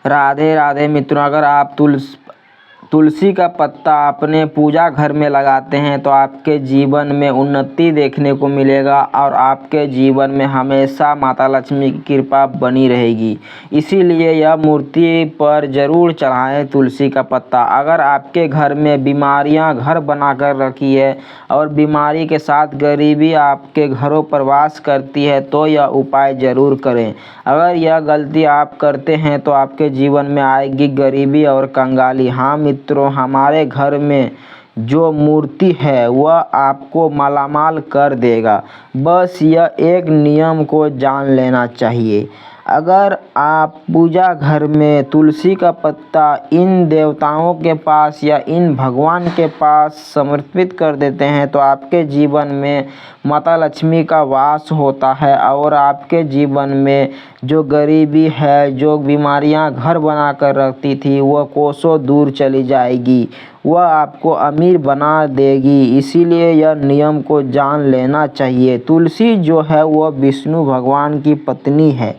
राधे राधे मित्रों, अगर आप तुलसी का पत्ता अपने पूजा घर में लगाते हैं तो आपके जीवन में उन्नति देखने को मिलेगा और आपके जीवन में हमेशा माता लक्ष्मी की कृपा बनी रहेगी। इसीलिए यह मूर्ति पर ज़रूर चढ़ाएं तुलसी का पत्ता। अगर आपके घर में बीमारियां घर बनाकर रखी है और बीमारी के साथ गरीबी आपके घरों पर वास करती है तो यह उपाय ज़रूर करें। अगर यह गलती आप करते हैं तो आपके जीवन में आएगी गरीबी और कंगाली। हाँ मित्रों, हमारे घर में जो मूर्ति है वह आपको मालामाल कर देगा। बस यह एक नियम को जान लेना चाहिए। अगर आप पूजा घर में तुलसी का पत्ता इन देवताओं के पास या इन भगवान के पास समर्पित कर देते हैं तो आपके जीवन में माता लक्ष्मी का वास होता है और आपके जीवन में जो गरीबी है, जो बीमारियां घर बना कर रखती थी, वह कोसों दूर चली जाएगी, वह आपको अमीर बना देगी। इसीलिए यह नियम को जान लेना चाहिए। तुलसी जो है वह विष्णु भगवान की पत्नी है।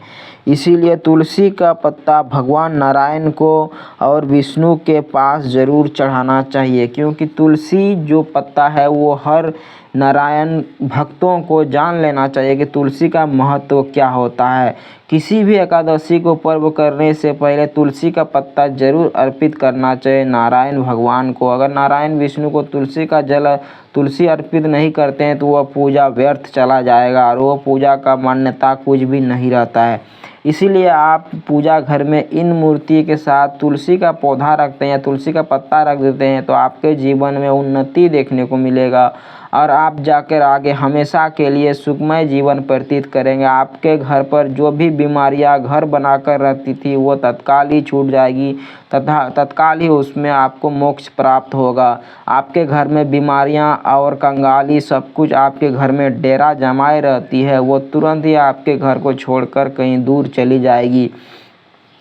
इसीलिए तुलसी का पत्ता भगवान नारायण को और विष्णु के पास ज़रूर चढ़ाना चाहिए, क्योंकि तुलसी जो पत्ता है वो हर नारायण भक्तों को जान लेना चाहिए कि तुलसी का महत्व क्या होता है। किसी भी एकादशी को पर्व करने से पहले तुलसी का पत्ता जरूर अर्पित करना चाहिए नारायण भगवान को। अगर नारायण विष्णु को तुलसी अर्पित नहीं करते हैं तो वह पूजा व्यर्थ चला जाएगा और वह पूजा का मान्यता कुछ भी नहीं रहता है। इसीलिए आप पूजा घर में इन मूर्ति के साथ तुलसी का पौधा रखते हैं या तुलसी का पत्ता रख देते हैं तो आपके जीवन में उन्नति देखने को मिलेगा और आप जाकर आगे हमेशा के लिए सुखमय जीवन व्यतीत करेंगे। आपके घर पर जो भी बीमारियां घर बनाकर रखती थी वो तत्काल ही छूट जाएगी तथा तत्काल ही उसमें आपको मोक्ष प्राप्त होगा। आपके घर में बीमारियां और कंगाली सब कुछ आपके घर में डेरा जमाए रहती है, वो तुरंत ही आपके घर को छोड़कर कहीं दूर चली जाएगी।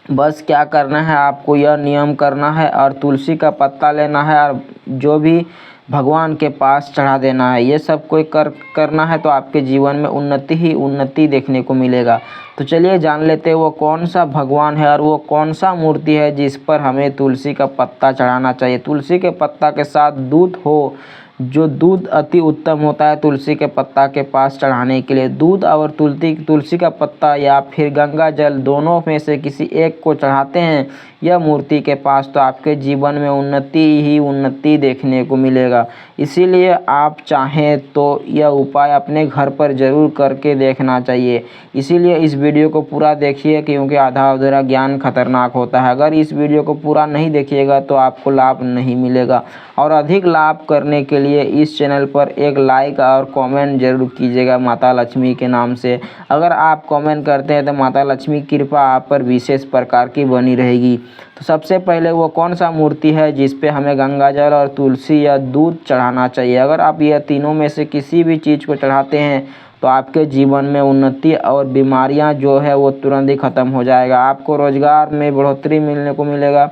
बस क्या करना है, आपको यह नियम करना है और तुलसी का पत्ता लेना है और जो भी भगवान के पास चढ़ा देना है। ये सब कोई करना है तो आपके जीवन में उन्नति ही उन्नति देखने को मिलेगा। तो चलिए जान लेते हैं वो कौन सा भगवान है और वो कौन सा मूर्ति है जिस पर हमें तुलसी का पत्ता चढ़ाना चाहिए। तुलसी के पत्ता के साथ दूध हो, जो दूध अति उत्तम होता है तुलसी के पत्ता के पास चढ़ाने के लिए। दूध और तुलसी का पत्ता या फिर गंगा जल दोनों में से किसी एक को चढ़ाते हैं यह मूर्ति के पास तो आपके जीवन में उन्नति ही उन्नति देखने को मिलेगा। इसीलिए आप चाहें तो यह उपाय अपने घर पर ज़रूर करके देखना चाहिए। इसीलिए इस वीडियो को पूरा देखिए, क्योंकि आधा अधूरा ज्ञान खतरनाक होता है। अगर इस वीडियो को पूरा नहीं देखिएगा तो आपको लाभ नहीं मिलेगा। और अधिक लाभ करने के लिए इस चैनल पर एक लाइक और कमेंट जरूर कीजिएगा माता लक्ष्मी के नाम से। अगर आप कमेंट करते हैं तो माता लक्ष्मी की कृपा आप पर विशेष प्रकार की बनी रहेगी। तो सबसे पहले वो कौन सा मूर्ति है जिस पे हमें गंगा जल और तुलसी या दूध चढ़ाना चाहिए। अगर आप यह तीनों में से किसी भी चीज़ को चढ़ाते हैं तो आपके जीवन में उन्नति और बीमारियां जो है वो तुरंत ही ख़त्म हो जाएगा। आपको रोजगार में बढ़ोतरी मिलने को मिलेगा,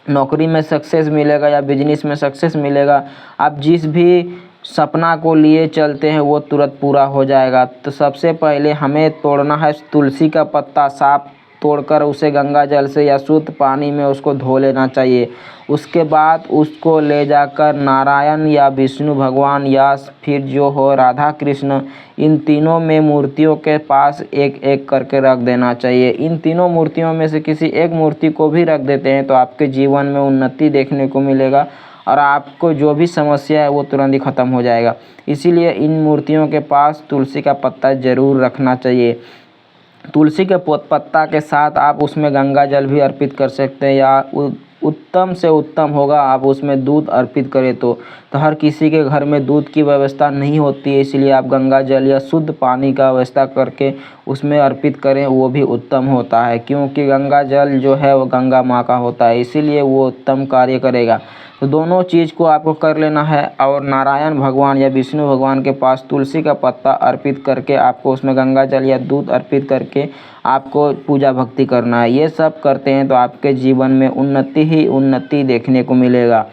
नौकरी में सक्सेस मिलेगा या बिजनेस में सक्सेस मिलेगा। आप जिस भी सपना को लिए चलते हैं वो तुरंत पूरा हो जाएगा। तो सबसे पहले हमें तोड़ना है तुलसी का पत्ता, साफ तोड़कर उसे गंगा जल से या शुद्ध पानी में उसको धो लेना चाहिए। उसके बाद उसको ले जाकर नारायण या विष्णु भगवान या फिर जो हो राधा कृष्ण, इन तीनों में मूर्तियों के पास एक एक करके रख देना चाहिए। इन तीनों मूर्तियों में से किसी एक मूर्ति को भी रख देते हैं तो आपके जीवन में उन्नति देखने को मिलेगा और आपको जो भी समस्या है वो तुरंत ही ख़त्म हो जाएगा। इसीलिए इन मूर्तियों के पास तुलसी का पत्ता ज़रूर रखना चाहिए। तुलसी के पत्ता के साथ आप उसमें गंगा जल भी अर्पित कर सकते हैं या उत्तम से उत्तम होगा आप उसमें दूध अर्पित करें तो हर किसी के घर में दूध की व्यवस्था नहीं होती है। इसलिए आप गंगा जल या शुद्ध पानी का व्यवस्था करके उसमें अर्पित करें, वो भी उत्तम होता है, क्योंकि गंगा जल जो है वो गंगा माँ का होता है, इसीलिए वो उत्तम कार्य करेगा। तो दोनों चीज़ को आपको कर लेना है और नारायण भगवान या विष्णु भगवान के पास तुलसी का पत्ता अर्पित करके आपको उसमें गंगा जल या दूध अर्पित करके आपको पूजा भक्ति करना है। ये सब करते हैं तो आपके जीवन में उन्नति ही उन्नति देखने को मिलेगा।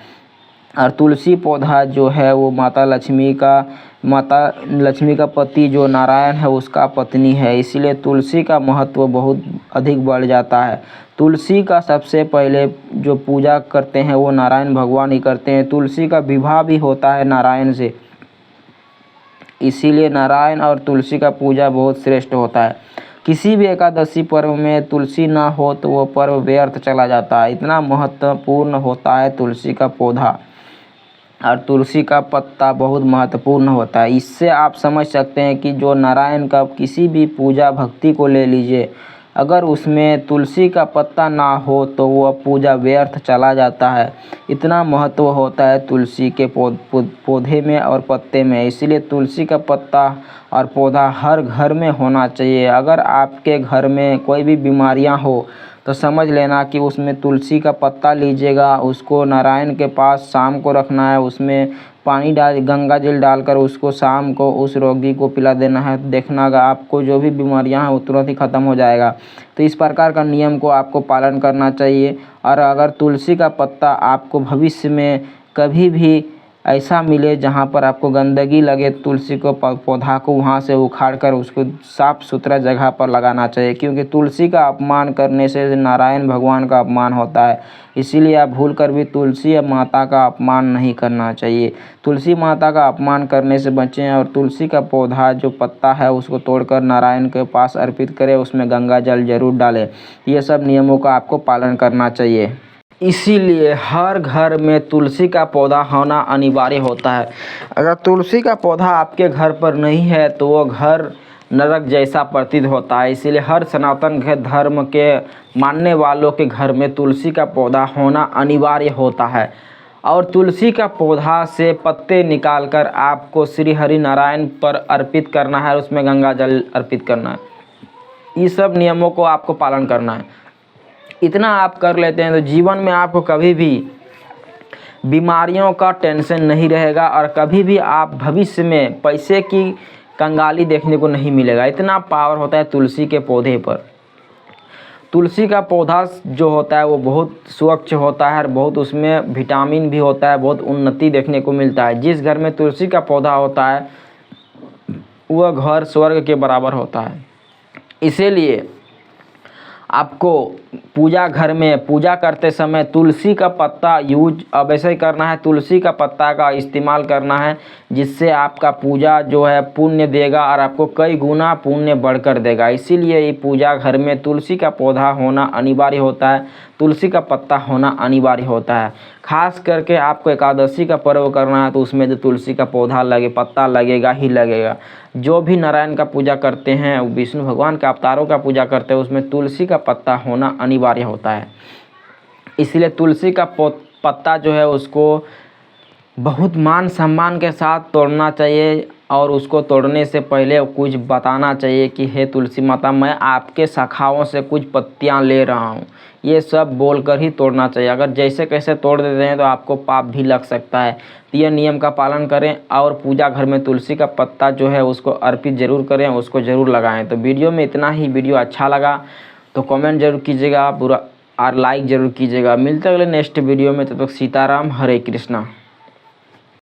और तुलसी पौधा जो है वो माता लक्ष्मी का माता लक्ष्मी का पति जो नारायण है उसका पत्नी है, इसीलिए तुलसी का महत्व बहुत अधिक बढ़ जाता है। तुलसी का सबसे पहले जो पूजा करते हैं वो नारायण भगवान ही करते हैं। तुलसी का विवाह भी होता है नारायण से, इसीलिए नारायण और तुलसी का पूजा बहुत श्रेष्ठ होता है। किसी भी एकादशी पर्व में तुलसी ना हो तो वो पर्व व्यर्थ चला जाता है। इतना महत्वपूर्ण होता है तुलसी का पौधा और तुलसी का पत्ता बहुत महत्वपूर्ण होता है। इससे आप समझ सकते हैं कि जो नारायण का किसी भी पूजा भक्ति को ले लीजिए, अगर उसमें तुलसी का पत्ता ना हो तो वह पूजा व्यर्थ चला जाता है। इतना महत्व होता है तुलसी के पौधे में और पत्ते में, इसीलिए तुलसी का पत्ता और पौधा हर घर में होना चाहिए। अगर आपके घर में कोई भी बीमारियां हो तो समझ लेना कि उसमें तुलसी का पत्ता लीजिएगा, उसको नारायण के पास शाम को रखना है, उसमें पानी डाल गंगा जल डालकर उसको शाम को उस रोगी को पिला देना है। देखना आपको जो भी बीमारियां हैं वो तुरंत ही ख़त्म हो जाएगा। तो इस प्रकार का नियम को आपको पालन करना चाहिए। और अगर तुलसी का पत्ता आपको भविष्य में कभी भी ऐसा मिले जहाँ पर आपको गंदगी लगे, तुलसी को पौधा को वहाँ से उखाड़ कर उसको साफ़ सुथरा जगह पर लगाना चाहिए, क्योंकि तुलसी का अपमान करने से नारायण भगवान का अपमान होता है। इसीलिए आप भूल कर भी तुलसी माता का अपमान नहीं करना चाहिए। तुलसी माता का अपमान करने से बचें और तुलसी का पौधा जो पत्ता है उसको तोड़कर नारायण के पास अर्पित करें, उसमें गंगा जल जरूर डालें। ये सब नियमों का आपको पालन करना चाहिए। इसीलिए हर घर में तुलसी का पौधा होना अनिवार्य होता है। अगर तुलसी का पौधा आपके घर पर नहीं है तो वो घर नरक जैसा प्रतीत होता है। इसीलिए हर सनातन धर्म के मानने वालों के घर में तुलसी का पौधा होना अनिवार्य होता है। और तुलसी का पौधा से पत्ते निकालकर आपको श्री हरि नारायण पर अर्पित करना है, उसमें गंगा जल अर्पित करना है। ये सब नियमों को आपको पालन करना है। इतना आप कर लेते हैं तो जीवन में आपको कभी भी बीमारियों का टेंशन नहीं रहेगा और कभी भी आप भविष्य में पैसे की कंगाली देखने को नहीं मिलेगा। इतना पावर होता है तुलसी के पौधे पर। तुलसी का पौधा जो होता है वो बहुत स्वच्छ होता है और बहुत उसमें विटामिन भी होता है, बहुत उन्नति देखने को मिलता है। जिस घर में तुलसी का पौधा होता है वह घर स्वर्ग के बराबर होता है। इसीलिए आपको पूजा घर में पूजा करते समय तुलसी का पत्ता यूज अब ऐसे ही करना है, तुलसी का पत्ता का इस्तेमाल करना है, जिससे आपका पूजा जो है पुण्य देगा और आपको कई गुना पुण्य बढ़कर देगा। इसीलिए ये पूजा घर में तुलसी का पौधा होना अनिवार्य होता है, तुलसी का पत्ता होना अनिवार्य होता है। खास करके आपको एकादशी का पर्व करना है तो उसमें जो तुलसी का पौधा लगे, पत्ता लगेगा ही लगेगा। जो भी नारायण का पूजा करते हैं, विष्णु भगवान के अवतारों का पूजा करते हैं, उसमें तुलसी का पत्ता होना अनिवार्य होता है। इसलिए तुलसी का पत्ता जो है उसको बहुत मान सम्मान के साथ तोड़ना चाहिए और उसको तोड़ने से पहले कुछ बताना चाहिए कि हे तुलसी माता, मैं आपके शाखाओं से कुछ पत्तियां ले रहा हूं। ये सब बोलकर ही तोड़ना चाहिए। अगर जैसे कैसे तोड़ देते हैं तो आपको पाप भी लग सकता है। तो यह नियम का पालन करें और पूजा घर में तुलसी का पत्ता जो है उसको अर्पित ज़रूर करें, उसको ज़रूर लगाएं। तो वीडियो में इतना ही। वीडियो अच्छा लगा तो कमेंट जरूर कीजिएगा, बुरा और लाइक ज़रूर कीजिएगा। मिलते अगले नेक्स्ट वीडियो में। तब तक सीताराम, हरे कृष्णा।